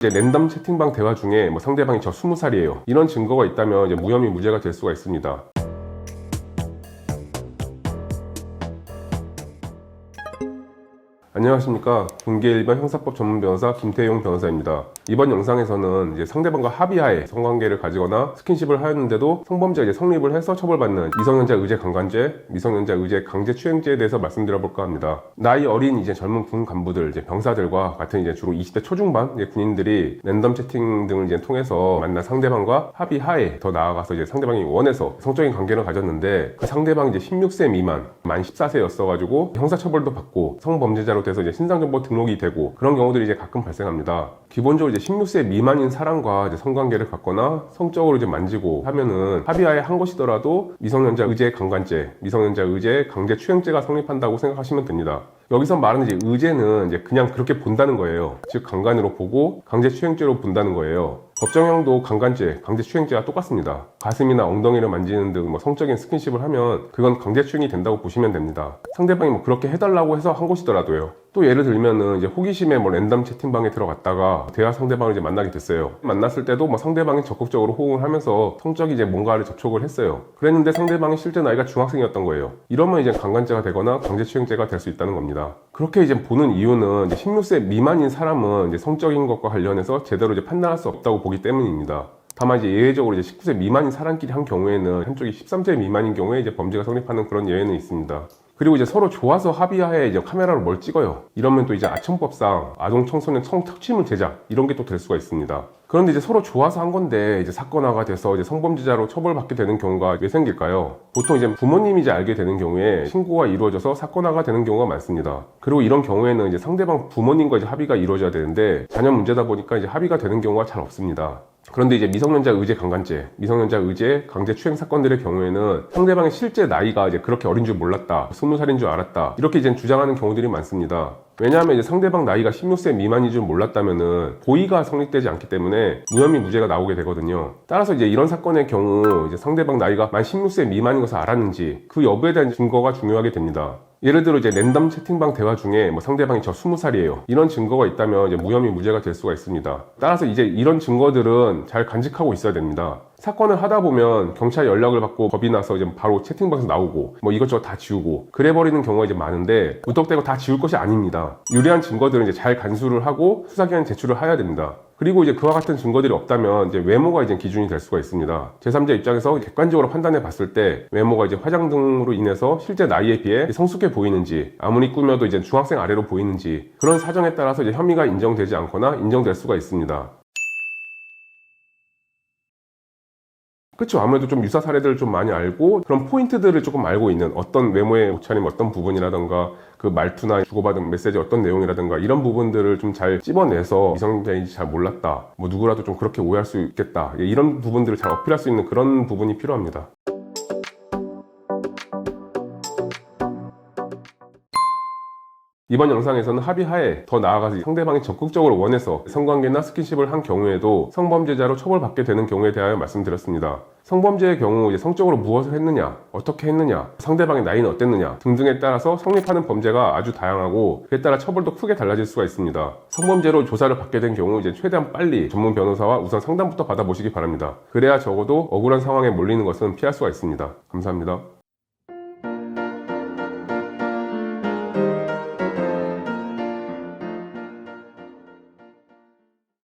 이제 랜덤 채팅방 대화 중에 상대방이 저 20살이에요 이런 증거가 있다면 이제 무혐의 무죄가 될 수가 있습니다. 안녕하십니까. 군계 일반 형사법 전문 변호사 김태용 변호사입니다. 이번 영상에서는 이제 상대방과 합의하에 성관계를 가지거나 스킨십을 하였는데도 성범죄가 이제 성립을 해서 처벌받는 미성년자 의제 강간죄, 미성년자 의제 강제추행죄에 대해서 말씀드려볼까 합니다. 나이 어린 이제 젊은 군 간부들, 이제 병사들과 같은 이제 주로 20대 초중반 이제 군인들이 랜덤 채팅 등을 이제 통해서 만난 상대방과 합의하에 더 나아가서 이제 상대방이 원해서 성적인 관계를 가졌는데 그 상대방이 이제 16세 미만, 만 14세였어가지고 형사처벌도 받고 성범죄자로 돼서 이제 신상정보 등록이 되고 그런 경우들이 이제 가끔 발생합니다. 기본적으로 이제 16세 미만인 사람과 이제 성관계를 갖거나 성적으로 이제 만지고 하면은 합의하에 한 것이더라도 미성년자 의제 강간죄, 미성년자 의제 강제추행죄가 성립한다고 생각하시면 됩니다. 여기서 말하는 이제 의제는 이제 그냥 그렇게 본다는 거예요. 즉 강간으로 보고 강제추행죄로 본다는 거예요. 법정형도 강간죄, 강제추행죄와 똑같습니다. 가슴이나 엉덩이를 만지는 등 성적인 스킨십을 하면 그건 강제추행이 된다고 보시면 됩니다. 상대방이 그렇게 해달라고 해서 한 것이더라도요. 또 예를 들면은 이제 호기심에 랜덤 채팅방에 들어갔다가 대화 상대방을 이제 만나게 됐어요. 만났을 때도 상대방이 적극적으로 호응을 하면서 성적인 이제 뭔가를 접촉을 했어요. 그랬는데 상대방이 실제 나이가 중학생이었던 거예요. 이러면 이제 강간죄가 되거나 강제추행죄가 될 수 있다는 겁니다. 그렇게 이제 보는 이유는 이제 16세 미만인 사람은 이제 성적인 것과 관련해서 제대로 이제 판단할 수 없다고 보기 때문입니다. 다만 이제 예외적으로 이제 19세 미만인 사람끼리 한 경우에는 한쪽이 13세 미만인 경우에 이제 범죄가 성립하는 그런 예외는 있습니다. 그리고 이제 서로 좋아서 합의하에 이제 카메라로 뭘 찍어요. 이러면 또 이제 아청법상 아동 청소년 성착취물 제작 이런 게 또 될 수가 있습니다. 그런데 이제 서로 좋아서 한 건데 이제 사건화가 돼서 이제 성범죄자로 처벌받게 되는 경우가 왜 생길까요? 보통 이제 부모님이 이제 알게 되는 경우에 신고가 이루어져서 사건화가 되는 경우가 많습니다. 그리고 이런 경우에는 이제 상대방 부모님과 이제 합의가 이루어져야 되는데 자녀 문제다 보니까 이제 합의가 되는 경우가 잘 없습니다. 그런데 이제 미성년자 의제 강간죄, 미성년자 의제 강제추행 사건들의 경우에는 상대방의 실제 나이가 이제 그렇게 어린 줄 몰랐다, 20살인 줄 알았다 이렇게 이제 주장하는 경우들이 많습니다. 왜냐하면 이제 상대방 나이가 16세 미만인 줄 몰랐다면은 고의가 성립되지 않기 때문에 무혐의 무죄가 나오게 되거든요. 따라서 이제 이런 사건의 경우 이제 상대방 나이가 만 16세 미만인 것을 알았는지 그 여부에 대한 증거가 중요하게 됩니다. 예를 들어 이제 랜덤 채팅방 대화 중에 상대방이 저 20살이에요 이런 증거가 있다면 이제 무혐의 무죄가 될 수가 있습니다. 따라서 이제 이런 증거들은 잘 간직하고 있어야 됩니다. 사건을 하다 보면 경찰 연락을 받고 겁이 나서 이제 바로 채팅방에서 나오고 이것저것 다 지우고 그래버리는 경우가 이제 많은데 무턱대고 다 지울 것이 아닙니다. 유리한 증거들은 이제 잘 간수를 하고 수사기관에 제출을 해야 됩니다. 그리고 이제 그와 같은 증거들이 없다면 이제 외모가 이제 기준이 될 수가 있습니다. 제3자 입장에서 객관적으로 판단해 봤을 때 외모가 이제 화장 등으로 인해서 실제 나이에 비해 성숙해 보이는지 아무리 꾸며도 이제 중학생 아래로 보이는지 그런 사정에 따라서 이제 혐의가 인정되지 않거나 인정될 수가 있습니다. 그렇죠. 아무래도 좀 유사 사례들을 좀 많이 알고 그런 포인트들을 조금 알고 있는 어떤 외모의 옷차림 어떤 부분이라던가 그 말투나 주고받은 메시지 어떤 내용이라든가 이런 부분들을 좀 잘 찝어내서 미성년자인지 잘 몰랐다 누구라도 좀 그렇게 오해할 수 있겠다 이런 부분들을 잘 어필할 수 있는 그런 부분이 필요합니다. 이번 영상에서는 합의하에 더 나아가서 상대방이 적극적으로 원해서 성관계나 스킨십을 한 경우에도 성범죄자로 처벌받게 되는 경우에 대하여 말씀드렸습니다. 성범죄의 경우 성적으로 무엇을 했느냐, 어떻게 했느냐, 상대방의 나이는 어땠느냐 등등에 따라서 성립하는 범죄가 아주 다양하고 그에 따라 처벌도 크게 달라질 수가 있습니다. 성범죄로 조사를 받게 된 경우 최대한 빨리 전문 변호사와 우선 상담부터 받아보시기 바랍니다. 그래야 적어도 억울한 상황에 몰리는 것은 피할 수가 있습니다. 감사합니다.